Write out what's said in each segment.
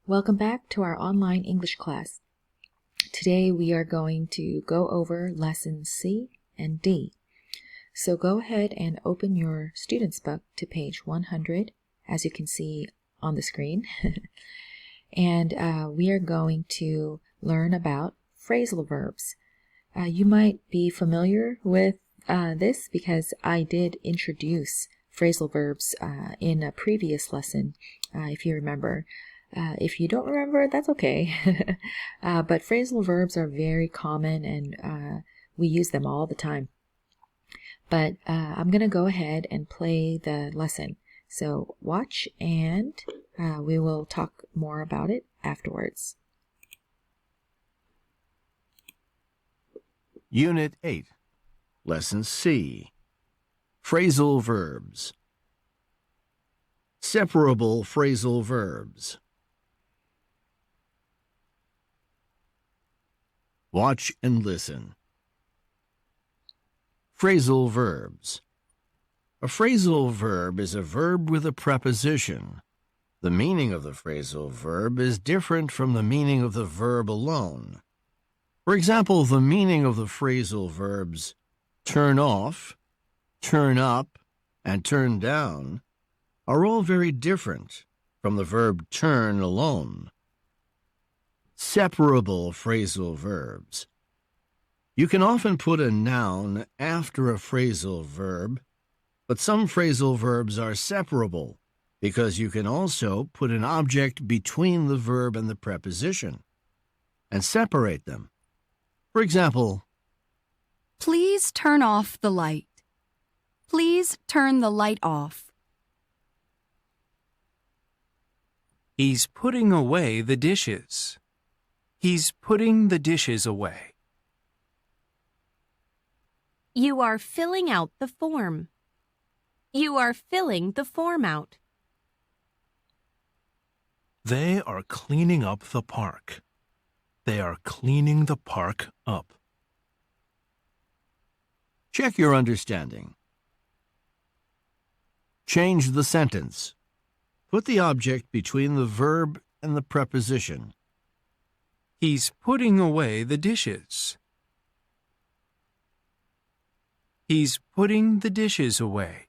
Welcome back to our online English class. Today we are going to go over lessons C and D. So go ahead and open your student's book to page 100, as you can see on the screen. And we are going to learn about phrasal verbs. You might be familiar with this because I did introduce phrasal verbs in a previous lesson, if you remember. If you don't remember, that's okay. But phrasal verbs are very common and we use them all the time. But I'm going to go ahead and play the lesson. So watch and we will talk more about it afterwards. Unit 8, Lesson C, Phrasal Verbs. Separable phrasal verbs. Watch and listen. Phrasal verbs. A phrasal verb is a verb with a preposition. The meaning of the phrasal verb is different from the meaning of the verb alone. For example, the meaning of the phrasal verbs turn off, turn up, and turn down are all very different from the verb turn alone. Separable phrasal verbs. You can often put a noun after a phrasal verb, but some phrasal verbs are separable because you can also put an object between the verb and the preposition and separate them. For example, please turn off the light. Please turn the light off. He's putting away the dishes. He's putting the dishes away. You are filling out the form. You are filling the form out. They are cleaning up the park. They are cleaning the park up. check your understanding. Change the sentence. Put the object between the verb and the preposition. He's putting away the dishes. He's putting the dishes away.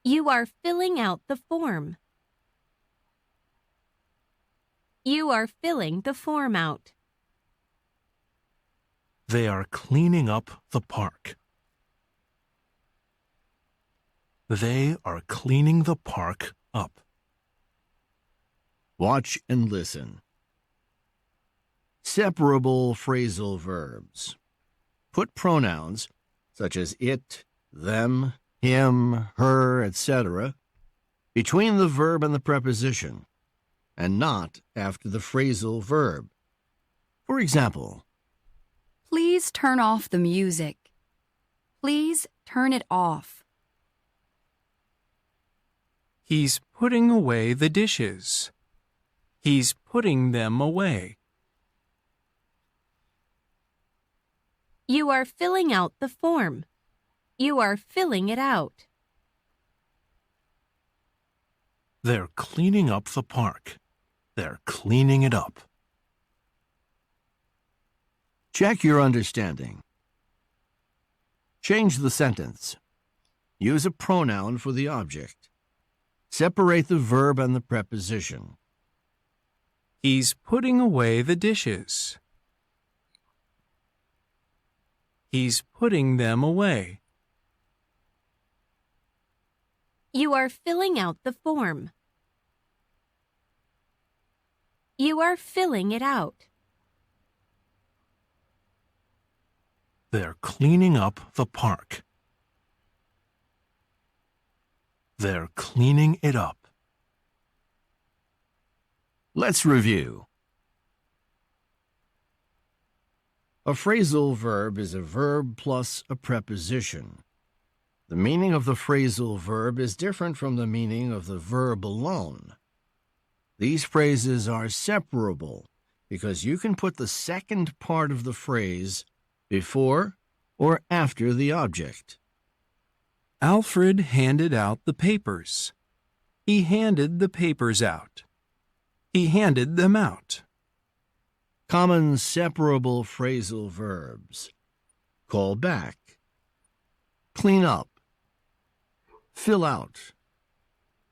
You are filling out the form. You are filling the form out. They are cleaning up the park. They are cleaning the park up. Watch and listen. Separable phrasal verbs. Put pronouns, such as it, them, him, her, etc., between the verb and the preposition, and not after the phrasal verb. For example, please turn off the music. Please turn it off. He's putting away the dishes. He's putting them away. You are filling out the form. You are filling it out. They're cleaning up the park. They're cleaning it up. check your understanding. Change the sentence. Use a pronoun for the object. Separate the verb and the preposition. He's putting away the dishes. He's putting them away. You are filling out the form. You are filling it out. They're cleaning up the park. They're cleaning it up. Let's review. A phrasal verb is a verb plus a preposition. The meaning of the phrasal verb is different from the meaning of the verb alone. These phrases are separable because you can put the second part of the phrase before or after the object. Alfred handed out the papers. He handed the papers out. He handed them out. Common separable phrasal verbs. Call back. Clean up. Fill out.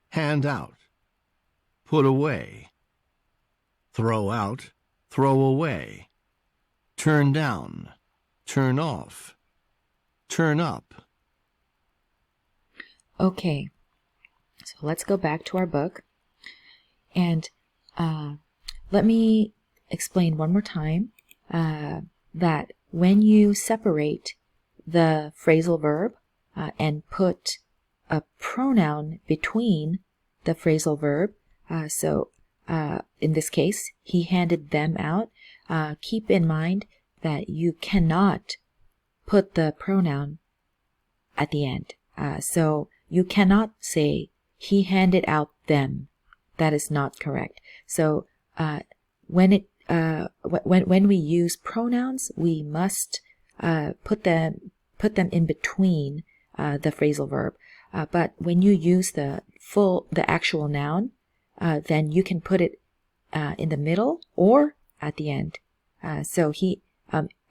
Hand out. Put away. Throw out. Throw away. Turn down. Turn off. Turn up. Okay, so let's go back to our book. And let me explain one more time that when you separate the phrasal verb and put a pronoun between the phrasal verb, so in this case, he handed them out, keep in mind that you cannot put the pronoun at the end. So you cannot say, he handed out them. That is not correct. So when we use pronouns, we must put them in between the phrasal verb. But when you use the actual noun, then you can put it in the middle or at the end. So he,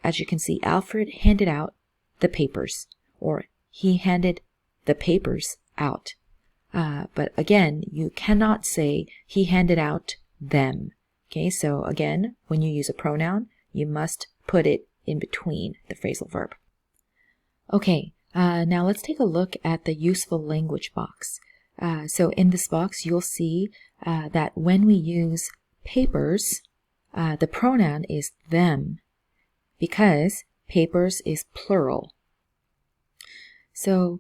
as you can see, Alfred handed out the papers, or he handed the papers out. But again, you cannot say he handed out them. Okay, so again, when you use a pronoun, you must put it in between the phrasal verb. Okay, now let's take a look at the useful language box. So in this box, you'll see that when we use papers, the pronoun is them, because papers is plural. So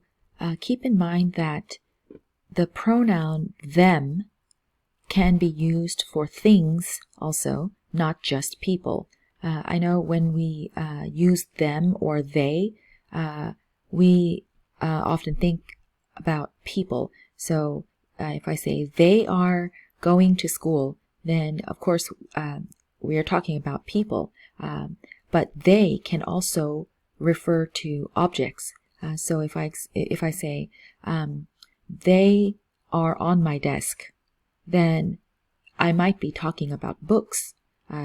keep in mind that the pronoun them can be used for things also, not just people. I know when we use them or they, we often think about people. So if I say they are going to school, then of course we are talking about people. But they can also refer to objects. So if I say they are on my desk, then I might be talking about books.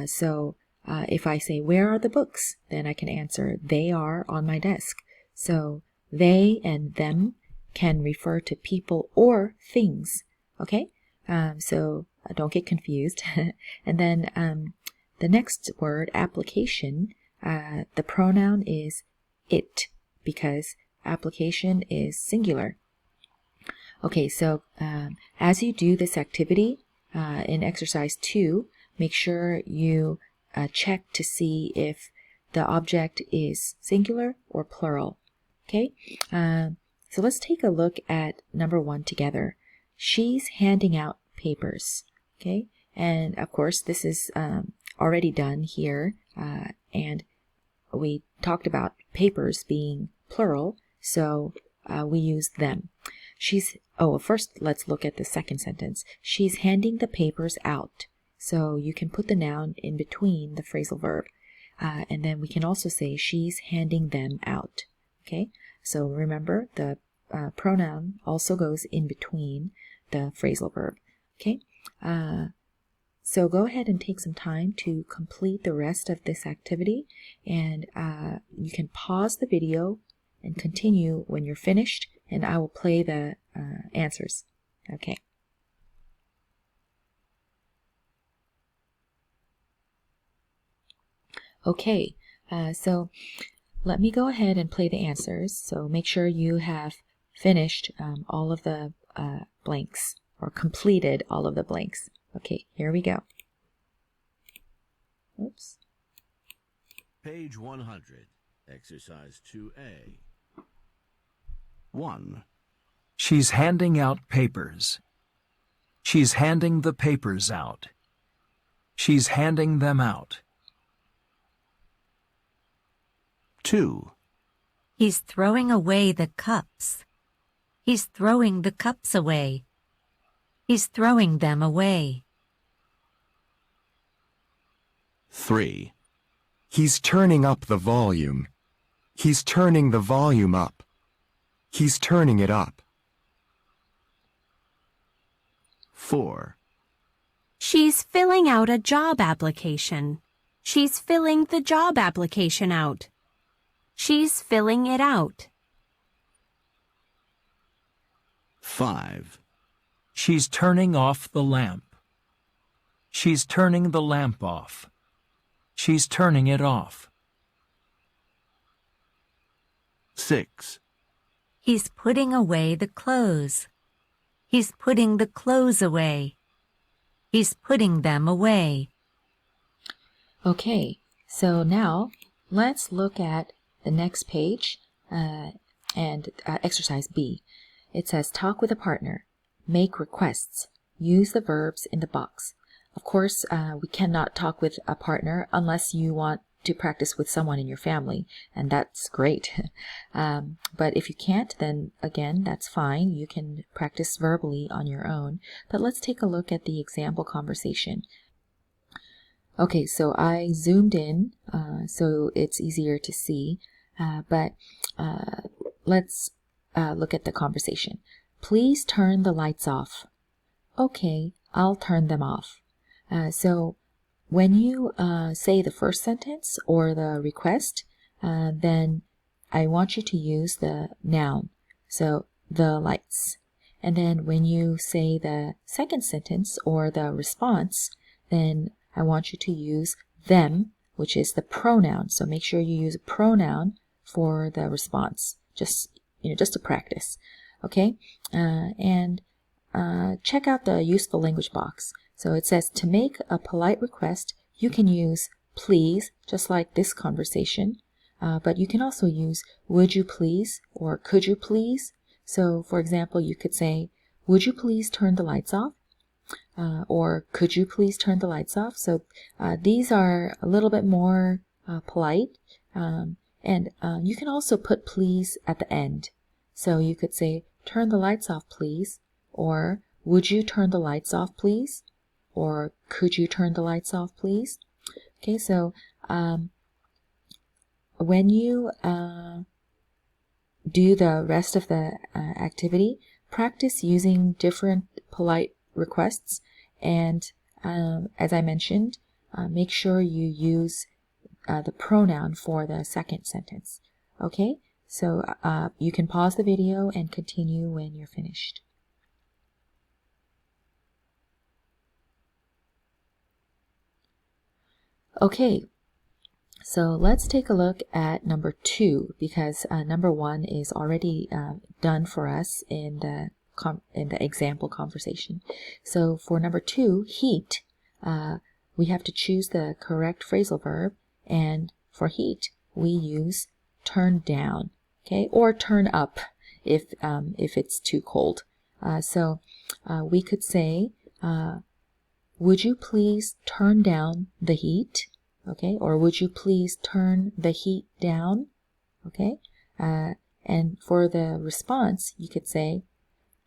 So if I say, where are the books? Then I can answer, they are on my desk. So they and them can refer to people or things. Okay? So don't get confused. And then the next word, application, the pronoun is it, because application is singular. Okay, so as you do this activity in exercise 2, make sure you check to see if the object is singular or plural. Okay, so let's take a look at number 1 together. She's handing out papers. Okay, and of course this is already done here, and we talked about papers being plural, so we use them. First let's look at the second sentence. She's handing the papers out. So you can put the noun in between the phrasal verb. And then we can also say she's handing them out. Okay, so remember the pronoun also goes in between the phrasal verb. Okay, so go ahead and take some time to complete the rest of this activity, and you can pause the video and continue when you're finished, and I will play the answers. Okay. Okay, so let me go ahead and play the answers. So make sure you have finished all of the blanks, or completed all of the blanks. Okay, here we go. Oops. Page 100, exercise 2A. 1. She's handing out papers. She's handing the papers out. She's handing them out. 2. He's throwing away the cups. He's throwing the cups away. He's throwing them away. 3. He's turning up the volume. He's turning the volume up. He's turning it up. 4. She's filling out a job application. She's filling the job application out. She's filling it out. 5. She's turning off the lamp. She's turning the lamp off. She's turning it off. 6. He's putting away the clothes. He's putting the clothes away. He's putting them away. Okay, so now let's look at the next page and exercise B. It says talk with a partner, make requests, use the verbs in the box. Of course, we cannot talk with a partner unless you want to practice with someone in your family, and that's great. But if you can't, then again, that's fine. You can practice verbally on your own. But let's take a look at the example conversation. Okay, so I zoomed in so it's easier to see, but let's look at the conversation. Please turn the lights off. Okay, I'll turn them off. So when you say the first sentence or the request, then I want you to use the noun, so the lights. And then when you say the second sentence or the response, then I want you to use them, which is the pronoun. So make sure you use a pronoun for the response, just to practice. Okay, and check out the useful language box. So it says to make a polite request, you can use please, just like this conversation, but you can also use would you please or could you please. So for example, you could say, would you please turn the lights off? Or could you please turn the lights off? So these are a little bit more polite, and you can also put please at the end. So you could say, turn the lights off, please, or would you turn the lights off, please? Or could you turn the lights off, please? Okay, so when you do the rest of the activity, practice using different polite requests, and as I mentioned, make sure you use the pronoun for the second sentence. Okay, so you can pause the video and continue when you're finished. Okay, so let's take a look at number 2, because number 1 is already done for us in the example conversation. So for number 2, heat, we have to choose the correct phrasal verb, and for heat we use turn down, okay, or turn up if it's too cold. So we could say, would you please turn down the heat? Okay, or would you please turn the heat down? Okay, and for the response, you could say,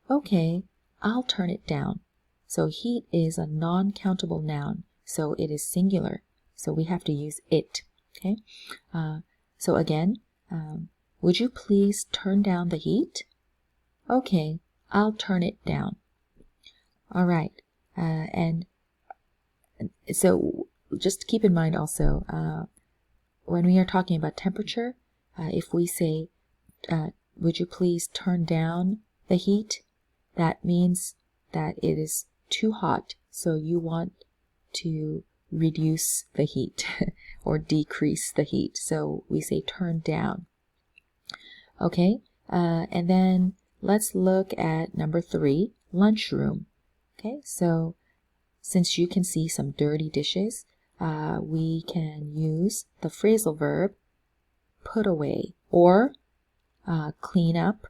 okay, I'll turn it down. So heat is a non-countable noun, so it is singular. So we have to use it. Okay, so again, would you please turn down the heat? Okay, I'll turn it down. All right, and so just keep in mind also, when we are talking about temperature, if we say, would you please turn down the heat, that means that it is too hot, so you want to reduce the heat or decrease the heat. So we say turn down. Okay, and then let's look at number 3, lunchroom. Okay, so since you can see some dirty dishes, we can use the phrasal verb put away or clean up.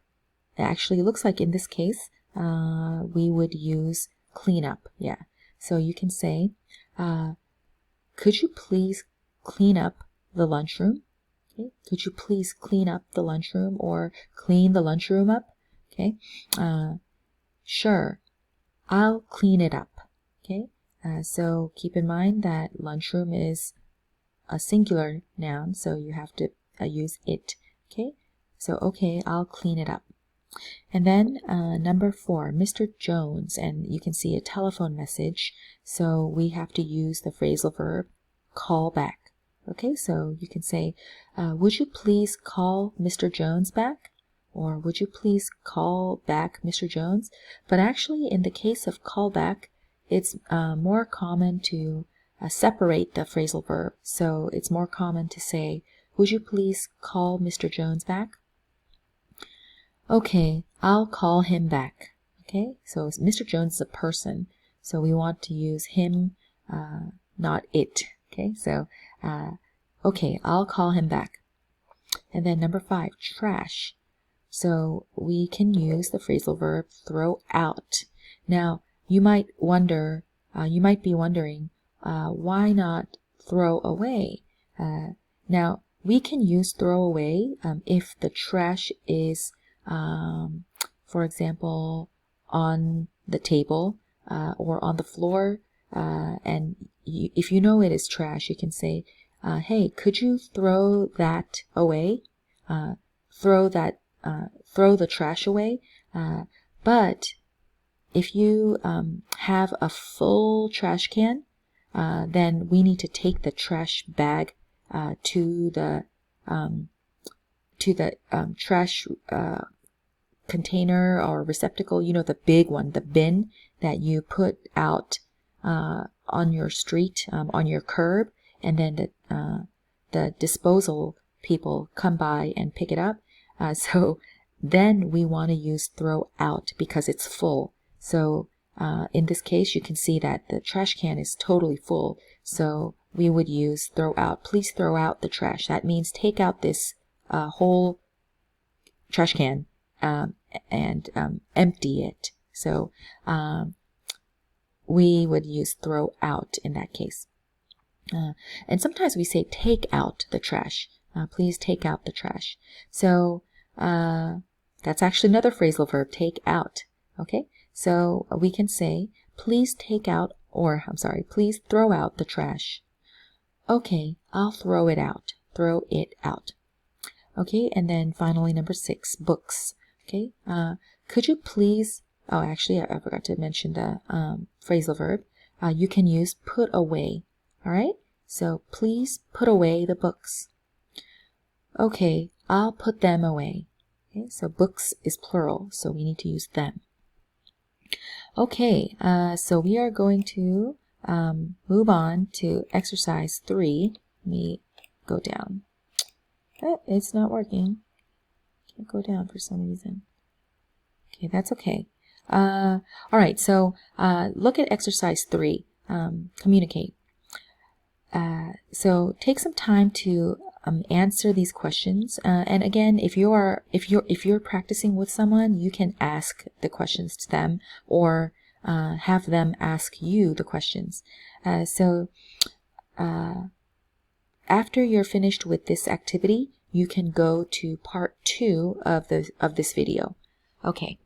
It actually looks like in this case we would use clean up. Yeah, so you can say, could you please clean up the lunchroom? Okay, could you please clean up the lunchroom or clean the lunchroom up? Okay, sure, I'll clean it up. Okay, so keep in mind that lunchroom is a singular noun, so you have to use it. Okay, so okay, I'll clean it up. And then number 4, Mr. Jones, and you can see a telephone message, so we have to use the phrasal verb call back. Okay, so you can say, would you please call Mr. Jones back? Or would you please call back Mr. Jones? But actually, in the case of call back, it's more common to separate the phrasal verb. So it's more common to say, would you please call Mr. Jones back? Okay, I'll call him back. Okay, so Mr. Jones is a person, so we want to use him, not it. Okay, so okay, I'll call him back. And then number 5, trash. So we can use the phrasal verb throw out. Now you might be wondering, why not throw away? Now we can use throw away if the trash is, for example, on the table or on the floor, and if you know it is trash, you can say, hey, could you throw that away? Throw the trash away. But if you have a full trash can, then we need to take the trash bag to the trash container or receptacle, you know, the big one, the bin that you put out on your street, on your curb, and then the disposal people come by and pick it up. So then we want to use throw out because it's full. So in this case, you can see that the trash can is totally full. So we would use throw out. Please throw out the trash. That means take out this whole trash can and empty it. So we would use throw out in that case. And sometimes we say take out the trash. Please take out the trash. So that's actually another phrasal verb, take out. Okay, so we can say please take out, or I'm sorry, please throw out the trash. Okay, I'll throw it out. Throw it out. Okay, and then finally number 6, books. Okay, could you please, oh actually I forgot to mention the phrasal verb. You can use put away. Alright, so please put away the books. Okay, I'll put them away. Okay, so books is plural, so we need to use them. Okay, so we are going to move on to exercise 3. Let me go down. Oh, it's not working. Can't go down for some reason. Okay, that's okay. All right, so look at exercise 3. Communicate. So take some time to answer these questions. And again, if you're practicing with someone, you can ask the questions to them or have them ask you the questions. So after you're finished with this activity, you can go to part 2 of this video. Okay,